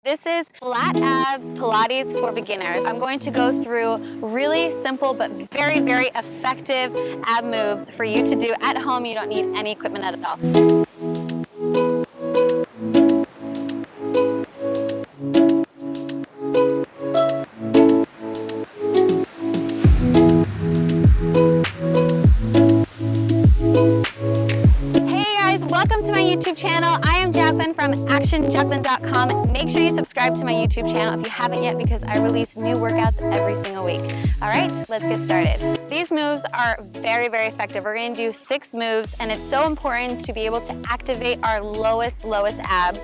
This is Flat Abs Pilates for beginners. I'm going to go through really simple but very, very effective ab moves for you to do at home. You don't need any equipment at all. Welcome to my YouTube channel. I am Jacquelyn from actionjacquelyn.com. Make sure you subscribe to my YouTube channel if you haven't yet, because I release new workouts every single week. All right, let's get started. These moves are very, very effective. We're going to do 6 moves, and it's so important to be able to activate our lowest abs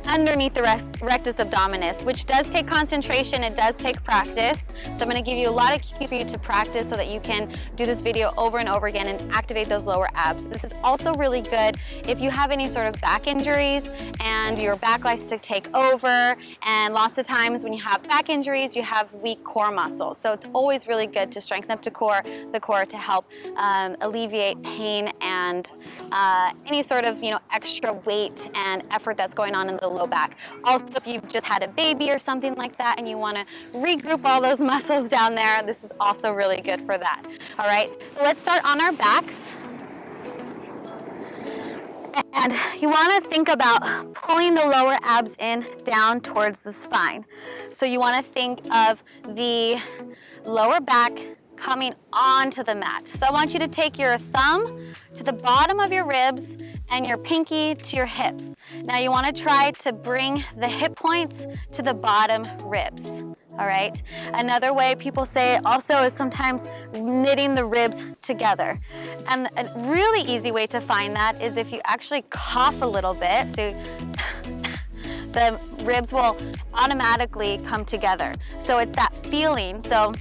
underneath the rectus abdominis, which does take concentration. It does take practice. So I'm going to give you a lot of cues for you to practice so that you can do this video over and over again and activate those lower abs. This is also really good if you have any sort of back injuries and your back likes to take over, and lots of times when you have back injuries you have weak core muscles. So it's always really good to strengthen up the core to help alleviate pain and any sort of extra weight and effort that's going on in the low back. Also, if you've just had a baby or something like that and you want to regroup all those muscles down there, this is also really good for that. All right, so let's start on our backs. And you want to think about pulling the lower abs in down towards the spine. So you want to think of the lower back coming onto the mat. So I want you to take your thumb to the bottom of your ribs and your pinky to your hips. Now you want to try to bring the hip points to the bottom ribs. All right. Another way people say it also is sometimes knitting the ribs together. And a really easy way to find that is if you actually cough a little bit, so the ribs will automatically come together. So it's that feeling. So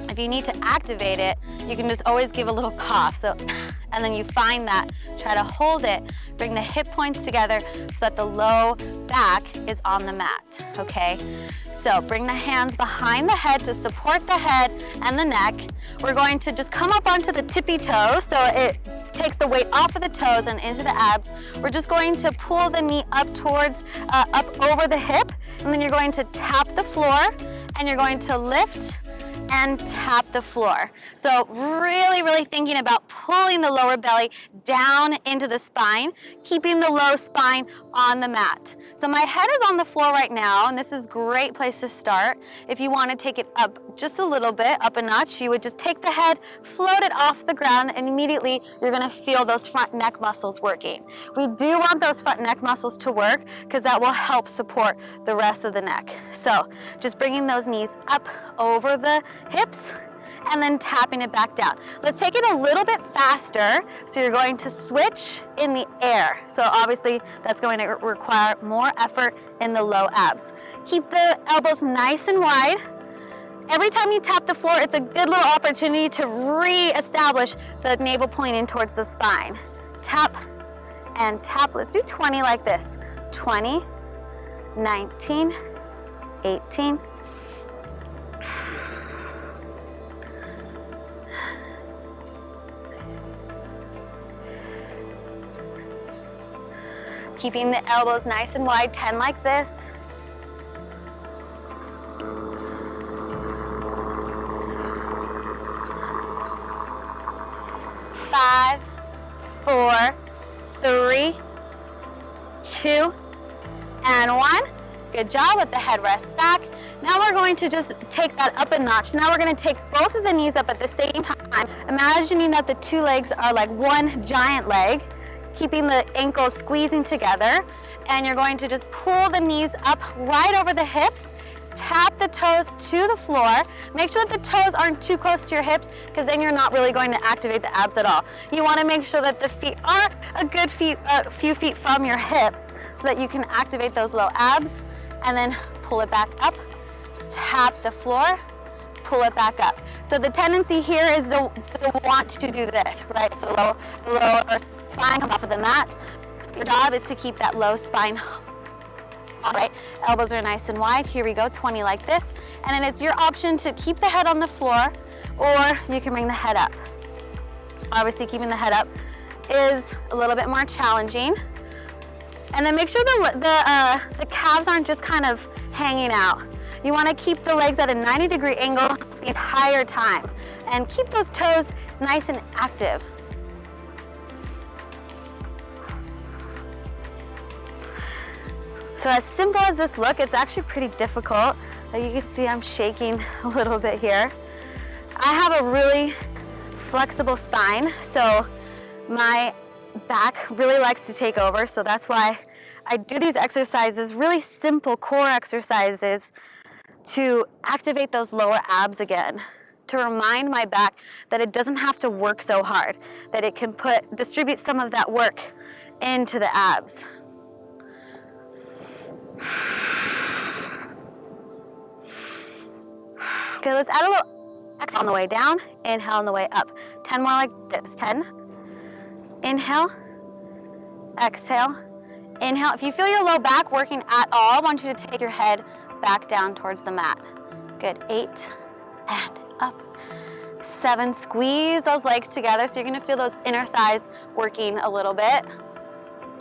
if you need to activate it, you can just always give a little cough. So, and then you find that, try to hold it, bring the hip points together so that the low back is on the mat, okay? So bring the hands behind the head to support the head and the neck. We're going to just come up onto the tippy toes, so it takes the weight off of the toes and into the abs. We're just going to pull the knee up towards, up over the hip, and then you're going to tap the floor, and you're going to lift and tap the floor. So really thinking about pulling the lower belly down into the spine, keeping the low spine on the mat. So my head is on the floor right now, and this is a great place to start. If you want to take it up just a little bit, up a notch, you would just take the head, float it off the ground, and immediately you're going to feel those front neck muscles working. We do want those front neck muscles to work because that will help support the rest of the neck. So just bringing those knees up over the hips and then tapping it back down. Let's take it a little bit faster. So you're going to switch in the air. So obviously that's going to require more effort in the low abs. Keep the elbows nice and wide. Every time you tap the floor, it's a good little opportunity to re-establish the navel pulling in towards the spine. Tap and tap. Let's do 20 like this. 20, 19, 18, keeping the elbows nice and wide, 10 like this. 5, 4, 3, 2, and 1. Good job. Let the head rest back. Now we're going to just take that up a notch. Now we're going to take both of the knees up at the same time, imagining that the 2 legs are like one giant leg, keeping the ankles squeezing together, and you're going to just pull the knees up right over the hips, tap the toes to the floor. Make sure that the toes aren't too close to your hips, because then you're not really going to activate the abs at all. You want to make sure that the feet are a good few feet from your hips so that you can activate those low abs, and then pull it back up, tap the floor, pull it back up. So the tendency here is to want to do this, right? So the lower spine comes off of the mat. Your job is to keep that low spine. All right, elbows are nice and wide. Here we go, 20 like this. And then it's your option to keep the head on the floor, or you can bring the head up. Obviously, keeping the head up is a little bit more challenging. And then make sure the calves aren't just kind of hanging out. You want to keep the legs at a 90-degree angle the entire time. And keep those toes nice and active. So as simple as this looks, it's actually pretty difficult. You can see I'm shaking a little bit here. I have a really flexible spine, so my back really likes to take over, so that's why I do these exercises, really simple core exercises to activate those lower abs again, to remind my back that it doesn't have to work so hard, that it can distribute some of that work into the abs. Okay, let's add a little exhale on the way down, inhale on the way up. 10 more like this. 10, inhale, exhale, inhale. If you feel your low back working at all, I want you to take your head back down towards the mat. Good, 8, and up. 7, squeeze those legs together, so you're gonna feel those inner thighs working a little bit,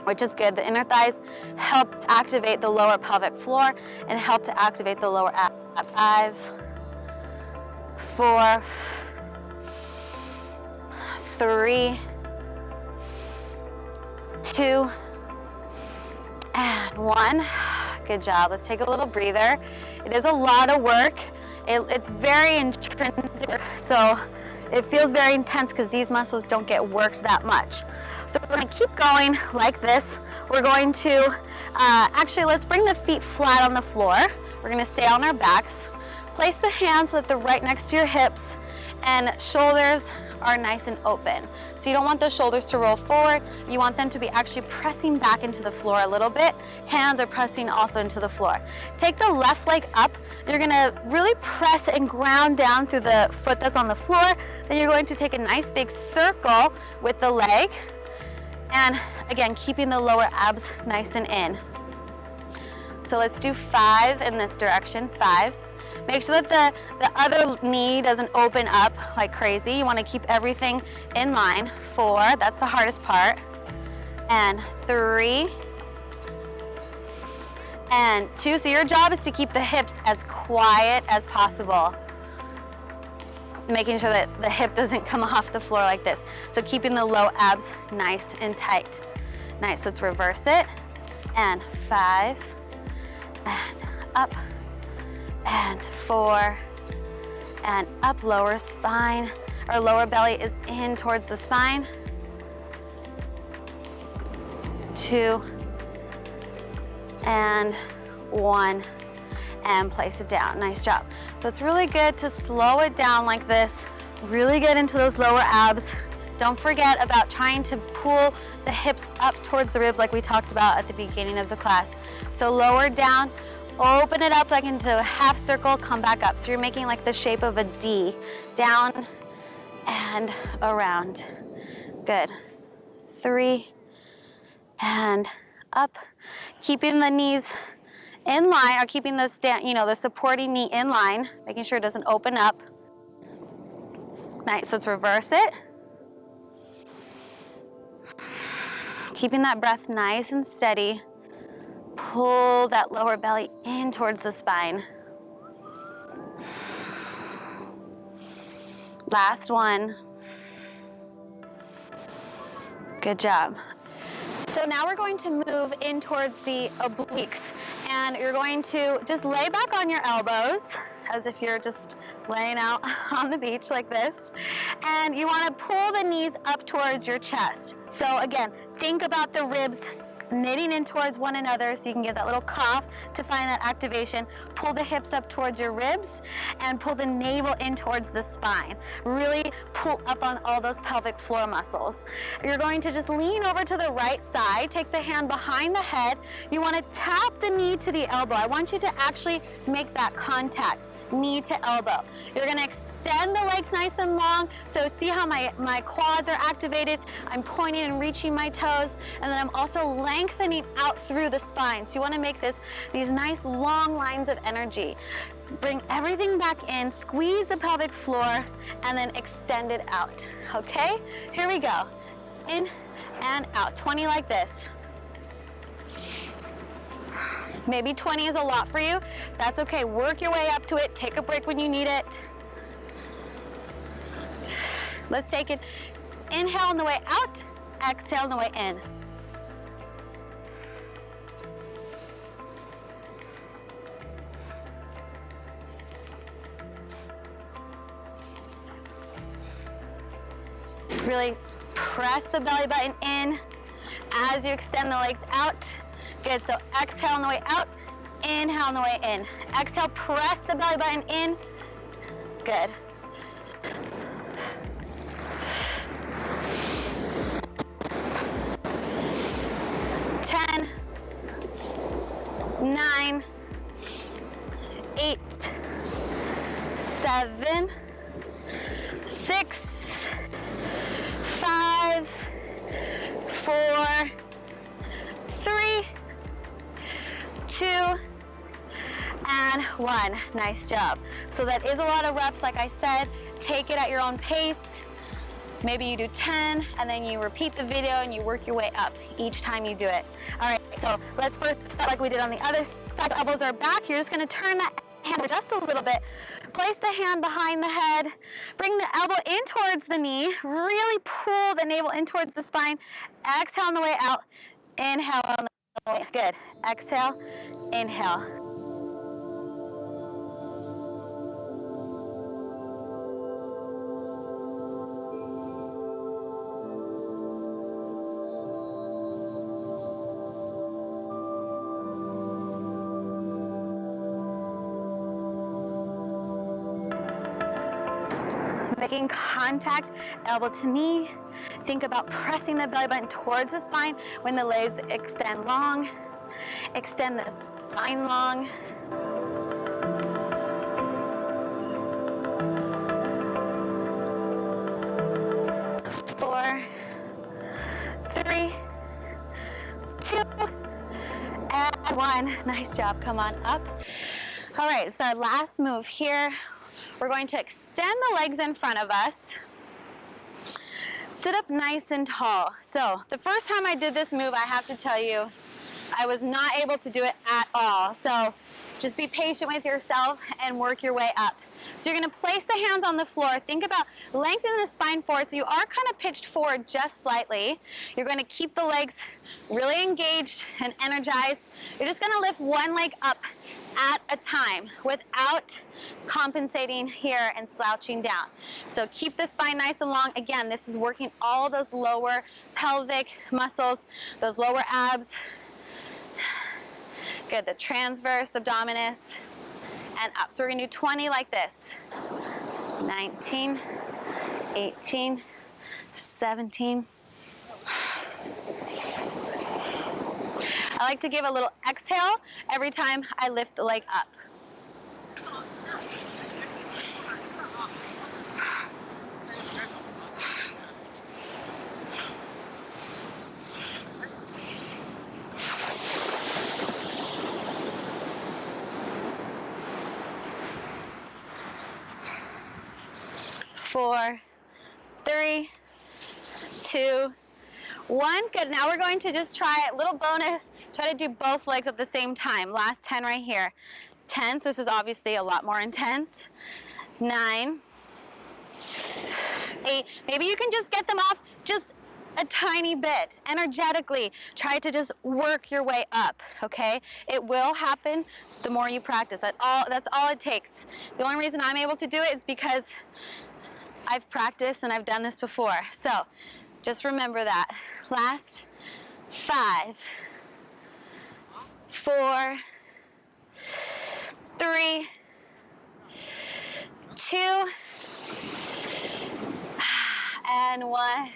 which is good. The inner thighs help to activate the lower pelvic floor and help to activate the lower abs. 5, 4, 3, 2, and 1. Good job. Let's take a little breather. It is a lot of work. It's very intrinsic work, so it feels very intense because these muscles don't get worked that much. So we're going to keep going like this. We're going to, actually let's bring the feet flat on the floor. We're going to stay on our backs. Place the hands so that they're right next to your hips, and shoulders are nice and open. So you don't want the shoulders to roll forward. You want them to be actually pressing back into the floor a little bit. Hands are pressing also into the floor. Take the left leg up. You're gonna really press and ground down through the foot that's on the floor. Then you're going to take a nice big circle with the leg. And again, keeping the lower abs nice and in. So let's do 5 in this direction, 5. Make sure that the other knee doesn't open up like crazy. You want to keep everything in line. 4, that's the hardest part. And 3. And 2, so your job is to keep the hips as quiet as possible. Making sure that the hip doesn't come off the floor like this. So keeping the low abs nice and tight. Nice, let's reverse it. And 5, and up. And 4, and up, lower spine, or lower belly is in towards the spine. 2, and 1, and place it down. Nice job. So it's really good to slow it down like this, really get into those lower abs. Don't forget about trying to pull the hips up towards the ribs like we talked about at the beginning of the class. So lower down, open it up like into a half circle, come back up. So you're making like the shape of a D, down and around. Good. 3, and up. Keeping the knees in line, or keeping the the supporting knee in line, making sure it doesn't open up. Nice, let's reverse it. Keeping that breath nice and steady. Pull that lower belly in towards the spine. Last one. Good job. So now we're going to move in towards the obliques, and you're going to just lay back on your elbows as if you're just laying out on the beach like this. And you want to pull the knees up towards your chest. So again, think about the ribs knitting in towards one another so you can get that little cough to find that activation. Pull the hips up towards your ribs and pull the navel in towards the spine. Really pull up on all those pelvic floor muscles. You're going to just lean over to the right side, take the hand behind the head. You want to tap the knee to the elbow. I want you to actually make that contact, knee to elbow. You're going to extend the legs nice and long. So see how my quads are activated. I'm pointing and reaching my toes, and then I'm also lengthening out through the spine. So you want to make these nice long lines of energy. Bring everything back in, squeeze the pelvic floor, and then extend it out. Okay? Here we go. In and out. 20 like this. Maybe 20 is a lot for you. That's okay. Work your way up to it. Take a break when you need it. Let's take it. Inhale on the way out. Exhale on the way in. Really press the belly button in as you extend the legs out. Good, so exhale on the way out, inhale on the way in. Exhale, press the belly button in. Good. Ten, 9, 8, 7, 6, 5, 4, 3, 2, and 1. Nice job. So that is a lot of reps, like I said. Take it at your own pace. Maybe you do 10, and then you repeat the video and you work your way up each time you do it. All right, so let's first start like we did on the other side. The elbows are back. You're just gonna turn that hand just a little bit. Place the hand behind the head. Bring the elbow in towards the knee. Really pull the navel in towards the spine. Exhale on the way out. Inhale on the way. Good. Exhale, inhale. Making contact, elbow to knee. Think about pressing the belly button towards the spine when the legs extend long. Extend the spine long. Four, 3, 2, and 1. Nice job. Come on up. All right, so our last move here. We're going to extend the legs in front of us. Sit up nice and tall. So the first time I did this move, I have to tell you, I was not able to do it at all. So just be patient with yourself and work your way up. So you're going to place the hands on the floor. Think about lengthening the spine forward. So you are kind of pitched forward just slightly. You're going to keep the legs really engaged and energized. You're just going to lift one leg up at a time without compensating here and slouching down. So keep the spine nice and long. Again, this is working all those lower pelvic muscles, those lower abs. Good, the transverse abdominis and up. So we're gonna do 20 like this. 19, 18, 17. I like to give a little exhale every time I lift the leg up. Four, 3, 2, 1. Good. Now we're going to just try a little bonus. Try to do both legs at the same time. Last 10 right here. 10. So this is obviously a lot more intense. 9, 8. Maybe you can just get them off just a tiny bit. Energetically. Try to just work your way up. Okay? It will happen the more you practice. That's all it takes. The only reason I'm able to do it is because I've practiced and I've done this before. So just remember that. Last 5, 4, 3, 2, and 1.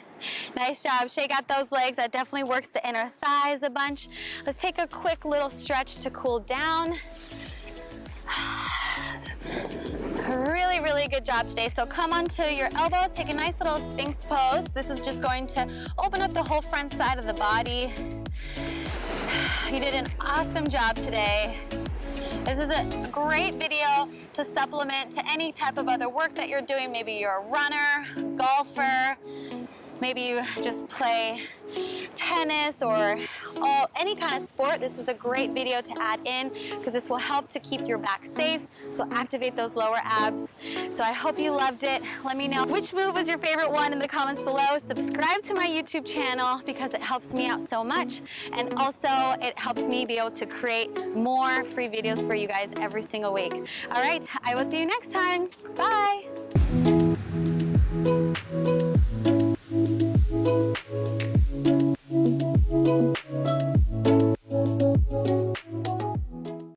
Nice job. Shake out those legs. That definitely works the inner thighs a bunch. Let's take a quick little stretch to cool down. Really, really good job today. So come onto your elbows, take a nice little Sphinx pose. This is just going to open up the whole front side of the body. You did an awesome job today. This is a great video to supplement to any type of other work that you're doing. Maybe you're a runner, golfer, maybe you just play tennis or any kind of sport, this is a great video to add in because this will help to keep your back safe, so activate those lower abs. So I hope you loved it. Let me know which move was your favorite one in the comments below. Subscribe to my YouTube channel because it helps me out so much, and also it helps me be able to create more free videos for you guys every single week. All right, I will see you next time. Bye.